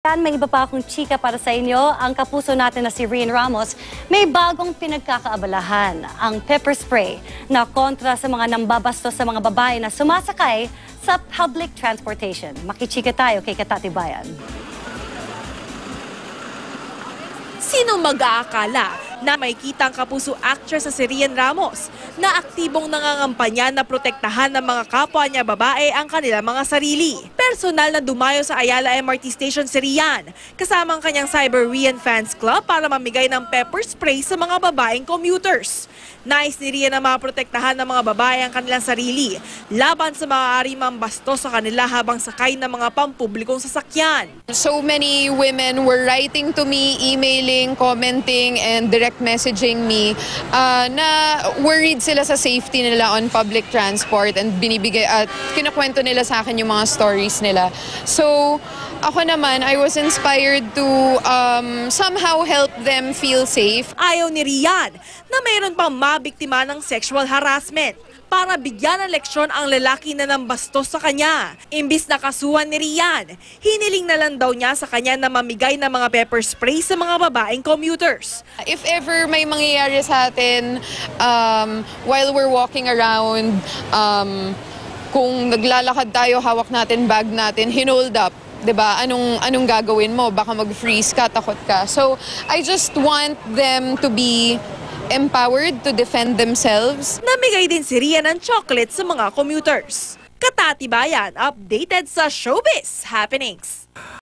May iba pa akong chika para sa inyo. Ang kapuso natin na si Rian Ramos may bagong pinagkakaabalahan. Ang pepper spray na kontra sa mga nambabastos sa mga babae na sumasakay sa public transportation. Makichika tayo kay Katatibayan. Sino mag-aakala na may kitang kapuso actress sa si Rian Ramos na aktibong nangangampanya na protektahan ng mga kapwa niya babae ang kanilang mga sarili. Personal na dumayo sa Ayala MRT Station si Rian kasama ang kanyang Cyber Rian Fans Club para mamigay ng pepper spray sa mga babaeng commuters. Nais ni Rian na maprotektahan ng mga babae ang kanilang sarili laban sa maaari mambastos sa kanila habang sakay ng mga pampublikong sasakyan. So many women were writing to me, emailing, commenting, and direct messaging me na worried sila sa safety nila on public transport and binibigay at kinakwento nila sa akin yung mga stories nila. So ako naman, I was inspired to somehow help them feel safe. Ayaw ni Rian na mayroon pang mabiktima ng sexual harassment para bigyan ng leksyon ang lalaki na nambastos sa kanya. Imbis na kasuhan ni Rian, hiniling na lang daw niya sa kanya na mamigay ng mga pepper spray sa mga babaeng commuters. If ever may mangyayari sa atin while we're walking around, kung naglalakad tayo, hawak natin bag natin, hinold up, 'di ba? Anong gagawin mo? Baka mag-freeze ka, takot ka. So I just want them to be empowered to defend themselves. Namigay din si Rian ng chocolate sa mga commuters. Katatibayan, updated sa showbiz happenings.